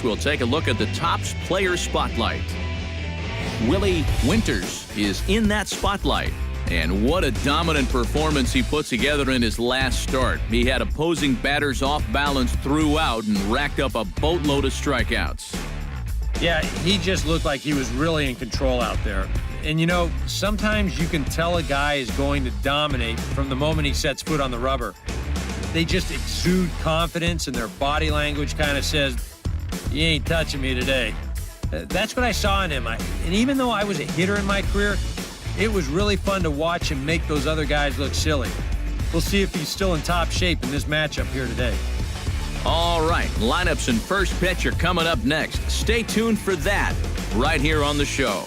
we'll take a look at the Topps Player Spotlight. Willie Winters is in that spotlight. And what a dominant performance he put together in his last start. He had opposing batters off balance throughout and racked up a boatload of strikeouts. Yeah, he just looked like he was really in control out there. And, you know, sometimes you can tell a guy is going to dominate from the moment he sets foot on the rubber. They just exude confidence, and their body language kind of says, "You ain't touching me today." That's what I saw in him. And even though I was a hitter in my career, it was really fun to watch him make those other guys look silly. We'll see if he's still in top shape in this matchup here today. All right, lineups and first pitch are coming up next. Stay tuned for that right here on the show.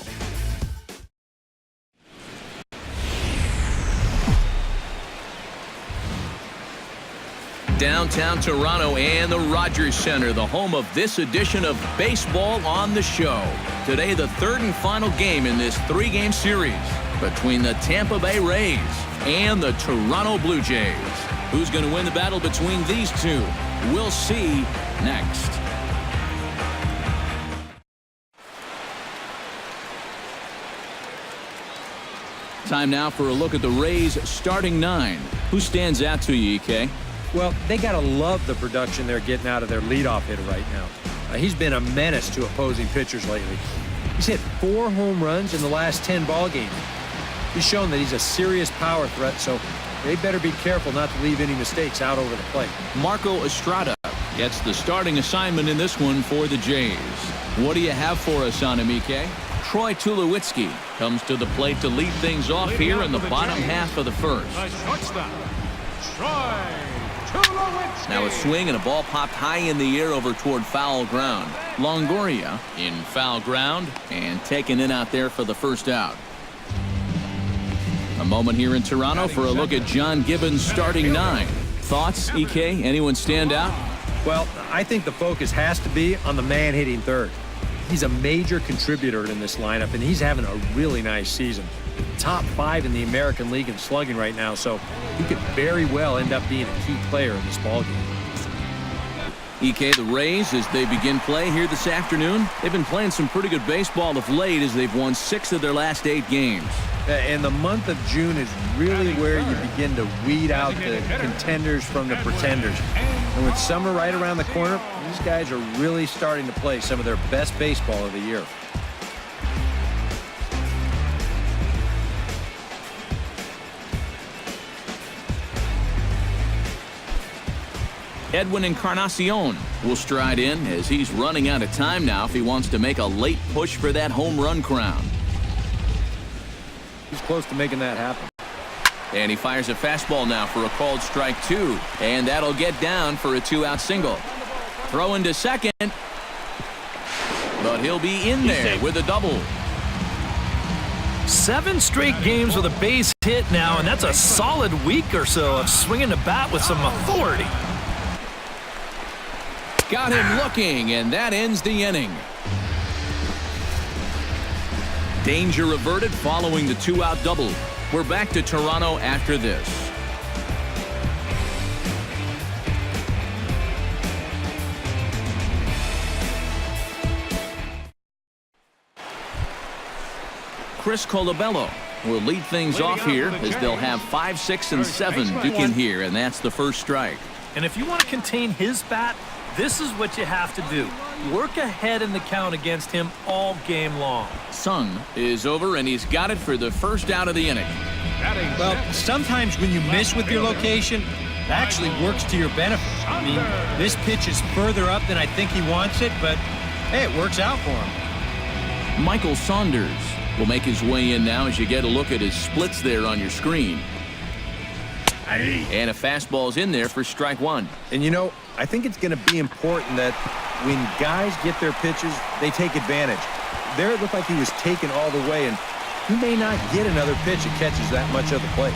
Downtown Toronto and the Rogers Center, the home of this edition of Baseball on the Show. Today, the third and final game in this three-game series between the Tampa Bay Rays and the Toronto Blue Jays. Who's going to win the battle between these two? We'll see next. Time now for a look at the Rays starting nine. Who stands out to you, EK? Well, they got to love the production they're getting out of their leadoff hitter right now. He's been a menace to opposing pitchers lately. He's hit 4 home runs in the last 10 ball games. He's shown that he's a serious power threat, so they better be careful not to leave any mistakes out over the plate. Marco Estrada gets the starting assignment in this one for the Jays. What do you have for us on him, EK? Troy Tulowitzki comes to the plate to lead things off here in the bottom half of the first. Now a swing and a ball popped high in the air over toward foul ground. Longoria in foul ground and taken in out there for the first out. A moment here in Toronto for a look at John Gibbons' starting nine. Thoughts, EK? Anyone stand out? Well, I think the focus has to be on the man hitting third. He's a major contributor in this lineup, and he's having a really nice season. Top 5 in the American League in slugging right now, so he could very well end up being a key player in this ballgame. EK, the Rays, as they begin play here this afternoon, they've been playing some pretty good baseball of late as they've won 6 of their last 8 games. And the month of June is really where you begin to weed out the contenders from the pretenders. And with summer right around the corner, these guys are really starting to play some of their best baseball of the year. Edwin Encarnacion will stride in as he's running out of time now if he wants to make a late push for that home run crown. He's close to making that happen. And he fires a fastball now for a called strike 2. And that'll get down for a 2-out single. Throw into second. But he'll be in there with a double. 7 straight games with a base hit now, and that's a solid week or so of swinging the bat with some authority. Got him looking, and that ends the inning. Danger averted following the 2-out double. We're back to Toronto after this. Chris Colabello will lead things off here as they'll have 5, 6, and 7 duking here, and that's the first strike. And if you want to contain his bat, this is what you have to do. Work ahead in the count against him all game long. Sung is over, and he's got it for the first out of the inning. Well, sometimes when you miss with your location, it actually works to your benefit. I mean, this pitch is further up than I think he wants it, but hey, it works out for him. Michael Saunders will make his way in now as you get a look at his splits there on your screen. And a fastball's in there for strike 1. And you know, I think it's going to be important that when guys get their pitches, they take advantage. There it looked like he was taken all the way, and he may not get another pitch that catches that much of the plate.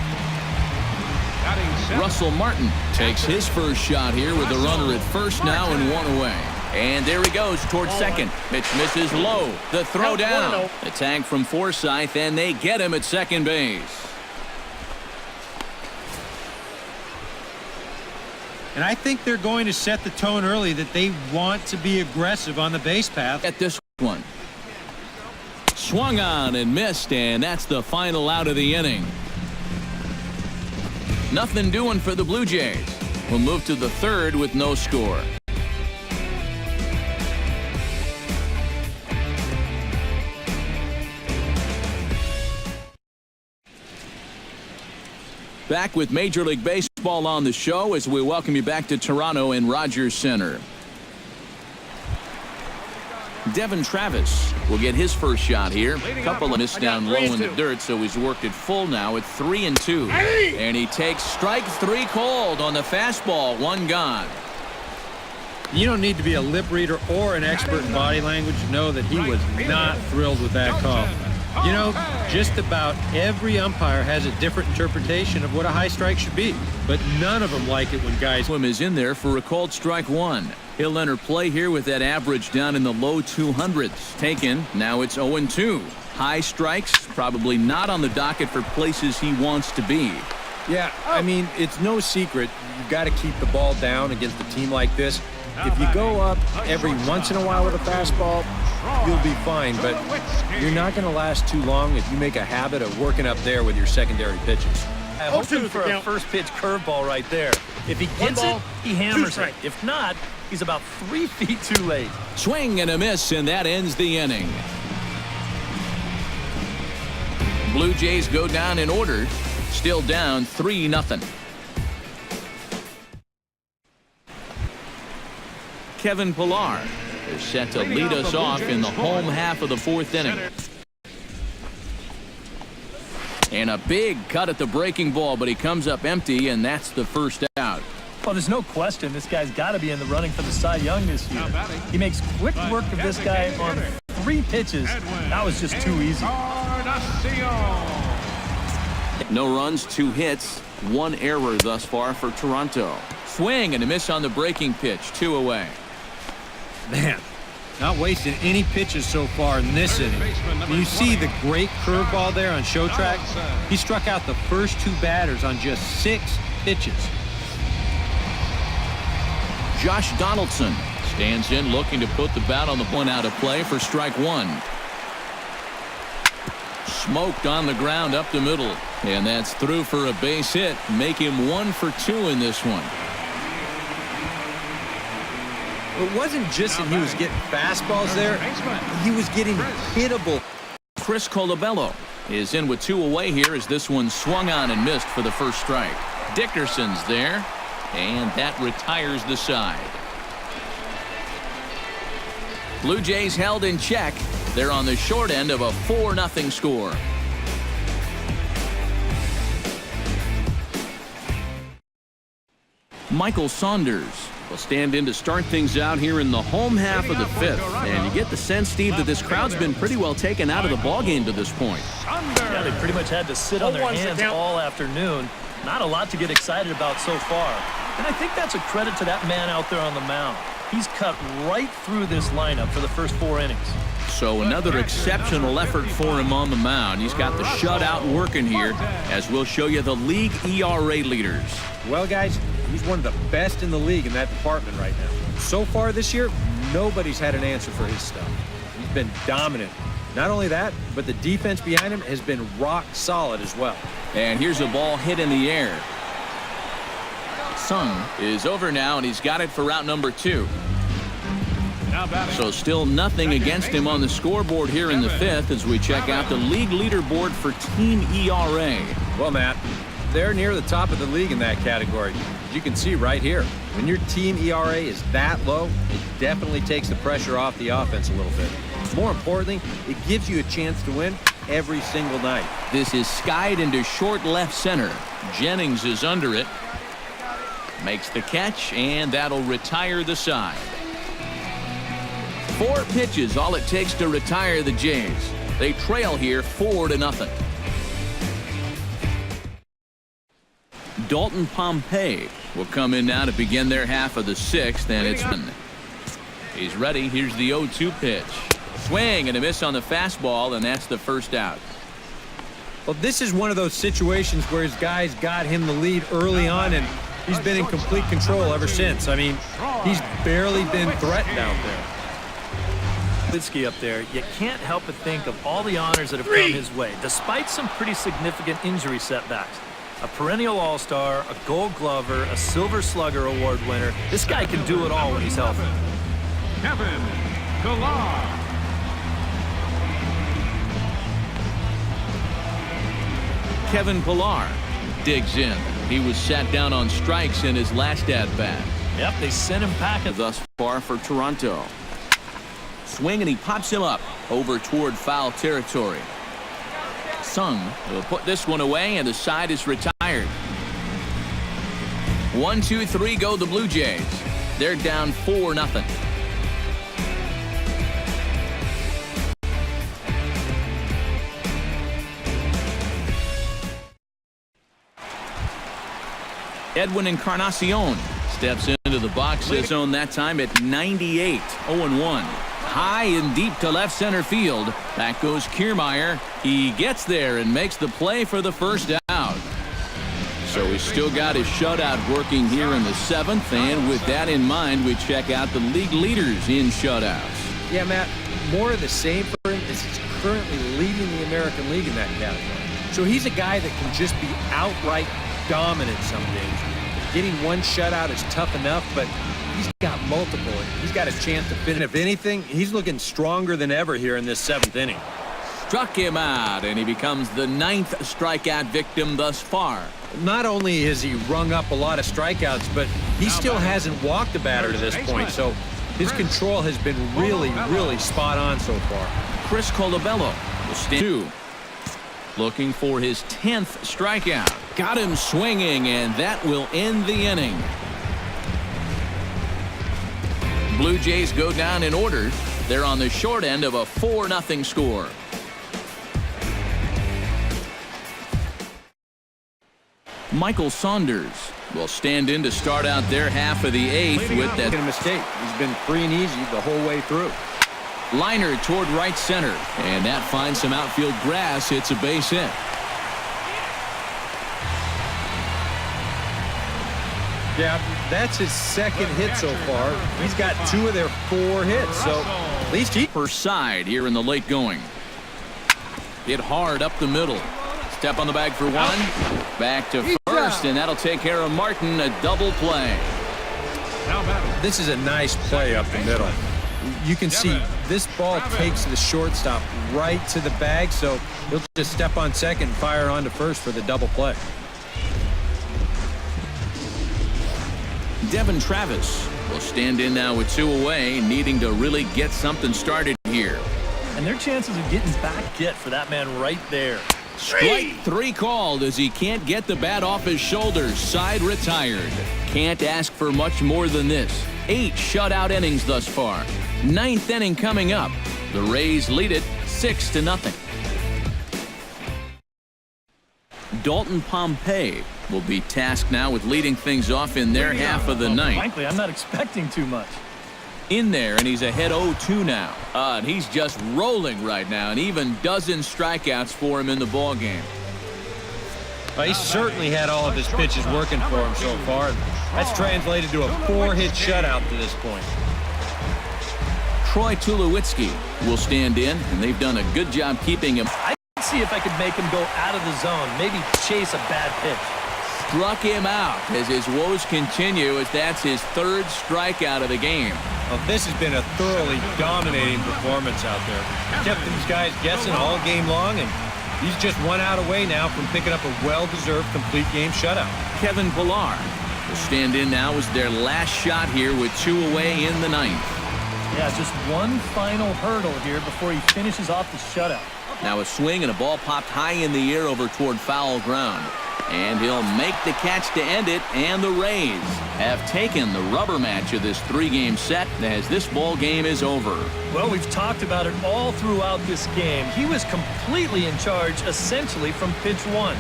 Russell Martin takes his first shot here with a runner at first now and 1 away. And there he goes towards second. Pitch misses low. The throw down. The tag from Forsythe, and they get him at second base. And I think they're going to set the tone early that they want to be aggressive on the base path. At this one. Swung on and missed, and that's the final out of the inning. Nothing doing for the Blue Jays. We'll move to the third with no score. Back with Major League Baseball on the show as we welcome you back to Toronto and Rogers Center. Devin Travis will get his first shot here. A couple of missed down low in the dirt, so he's worked it full now at 3-2. And he takes strike 3 cold on the fastball. 1 gone. You don't need to be a lip reader or an expert in body language to know that he was not thrilled with that call. You know, just about every umpire has a different interpretation of what a high strike should be, but none of them like it when guys. Swim is in there for a called strike 1. He'll enter play here with that average down in the low 200s. Taken. Now it's 0-2. High strikes probably not on the docket for places he wants to be. Yeah, I mean, it's no secret you've got to keep the ball down against a team like this. If you go up every once in a while with a fastball, you'll be fine, but you're not going to last too long if you make a habit of working up there with your secondary pitches. Hoping for a first pitch curveball right there. If he gets it, he hammers it. If not, he's about 3 feet too late. Swing and a miss, and that ends the inning. Blue Jays go down in order, still down 3-0. Kevin Pillar is set to lead us off in the home half of the 4th inning. And a big cut at the breaking ball, but he comes up empty, and that's the first out. Well, there's no question this guy's got to be in the running for the Cy Young this year. He makes quick work of this guy on 3 pitches. That was just too easy. No runs, 2 hits, 1 error thus far for Toronto. Swing and a miss on the breaking pitch, 2 away. Man, not wasting any pitches so far in this inning. You see the great curveball there on show track? He struck out the first 2 batters on just 6 pitches. Josh Donaldson stands in looking to put the bat on the one out of play for strike 1. Smoked on the ground up the middle, and that's through for a base hit. Make him 1 for 2 in this one. It wasn't just that he was getting fastballs there. He was getting hittable. Chris Colabello is in with 2 away here as this one swung on and missed for the first strike. Dickerson's there, and that retires the side. Blue Jays held in check. They're on the short end of a 4-0 score. Michael Saunders will stand in to start things out here in the home half of the 5th. And you get the sense, Steve, that this crowd's been pretty well taken out of the ballgame to this point. Yeah, they pretty much had to sit on their hands all afternoon. Not a lot to get excited about so far. And I think that's a credit to that man out there on the mound. He's cut right through this lineup for the first 4 innings. So another exceptional effort for him on the mound. He's got the shutout working here, as we'll show you the league ERA leaders. Well, guys, he's one of the best in the league in that department right now. So far this year, nobody's had an answer for his stuff. He's been dominant. Not only that, but the defense behind him has been rock solid as well. And here's a ball hit in the air. Sung is over now, and he's got it for route number 2. So still nothing against him on the scoreboard here in the 5th as we check out the league leaderboard for team ERA. Well, Matt, they're near the top of the league in that category. As you can see right here, when your team ERA is that low, it definitely takes the pressure off the offense a little bit. More importantly, it gives you a chance to win every single night. This is skied into short left center. Jennings is under it. Makes the catch, and that'll retire the side. 4 pitches, all it takes to retire the Jays. They trail here 4-0. Dalton Pompey will come in now to begin their half of the 6th, and it's been. He's ready. Here's the 0-2 pitch. Swing and a miss on the fastball, and that's the first out. Well, this is one of those situations where his guys got him the lead early on, and He's been in complete control ever since. I mean, he's barely been threatened out there. Nowitzki up there, you can't help but think of all the honors that have come his way, despite some pretty significant injury setbacks. A perennial All-Star, a Gold Glover, a Silver Slugger Award winner. This guy can do it all when he's healthy. Kevin Pillar. Kevin Pillar digs in. He was sat down on strikes in his last at-bat. Yep, they sent him packing. Thus far for Toronto. Swing, and he pops him up over toward foul territory. Sung will put this one away, and the side is retired. 1, 2, 3 go the Blue Jays. They're down 4-0. Edwin Encarnacion steps into the box. His own that time at 98, 0-1. High and deep to left center field. Back goes Kiermaier. He gets there and makes the play for the first out. So he's still got his shutout working here in the 7th, and with that in mind, we check out the league leaders in shutouts. Yeah, Matt, more of the same for him as he's currently leading the American League in that category. So he's a guy that can just be outright dominant some days. Getting one shutout is tough enough, but he's got multiple. He's got a chance to finish. If anything, he's looking stronger than ever here in this 7th inning. Struck him out, and he becomes the 9th strikeout victim thus far. Not only has he rung up a lot of strikeouts, but he still hasn't walked a batter to this point, so his control has been really, really spot on so far. Chris Colabello will stand 2. Looking for his 10th strikeout. Got him swinging, and that will end the inning. Blue Jays go down in order. They're on the short end of a 4-0 score. Michael Saunders will stand in to start out their half of the 8th with that mistake. He's been free and easy the whole way through. Liner toward right center, and that finds some outfield grass. Hits a base hit. Yeah, that's his 2nd hit so far. He's got 2 of their 4 hits, so at least he per side here in the late going. Hit hard up the middle. Step on the bag for 1. Back to first, and that'll take care of Martin. A double play. This is a nice play up the middle. You can see this ball takes the shortstop right to the bag, so he'll just step on second and fire on to first for the double play. Devin Travis will stand in now with 2 away, needing to really get something started here. And their chances of getting back for that man right there. Strike 3 called as he can't get the bat off his shoulders. Side retired. Can't ask for much more than this. 8 shutout innings thus far. 9th inning coming up. The Rays lead it 6-0. Dalton Pompey will be tasked now with leading things off in their half of the 9th. Frankly, I'm not expecting too much. In there, and he's ahead 0-2 now. And he's just rolling right now, and even dozen strikeouts for him in the ballgame. Well, he certainly had all of his pitches working for him so far. That's translated to a 4-hit shutout to this point. Troy Tulowitzki will stand in, and they've done a good job keeping him. I'd see if I could make him go out of the zone, maybe chase a bad pitch. Struck him out as his woes continue, as that's his 3rd strikeout of the game. Well, this has been a thoroughly dominating performance out there. Kept these guys guessing all game long, and he's just 1 out away now from picking up a well-deserved complete game shutout. Kevin Pillar will stand in now as their last shot here with 2 away in the 9th. Yeah, just one final hurdle here before he finishes off the shutout. Now a swing and a ball popped high in the air over toward foul ground. And he'll make the catch to end it, and the Rays have taken the rubber match of this 3-game set as this ball game is over. Well, we've talked about it all throughout this game. He was completely in charge, essentially, from pitch 1.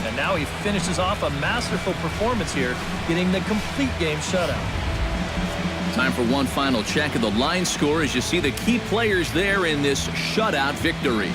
And now he finishes off a masterful performance here, getting the complete game shutout. Time for one final check of the line score as you see the key players there in this shutout victory.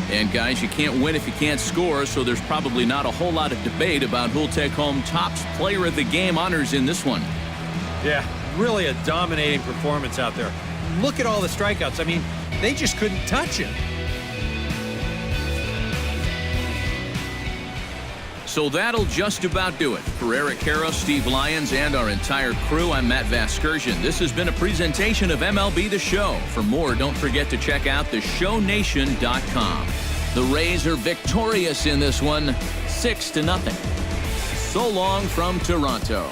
And guys, you can't win if you can't score, so there's probably not a whole lot of debate about who'll take home Topps Player of the Game honors in this one. Yeah, really a dominating performance out there. Look at all the strikeouts. I mean, they just couldn't touch him. So that'll just about do it. For Eric Harrow, Steve Lyons, and our entire crew, I'm Matt Vasgersian. This has been a presentation of MLB The Show. For more, don't forget to check out theshownation.com. The Rays are victorious in this one, 6-0. So long from Toronto.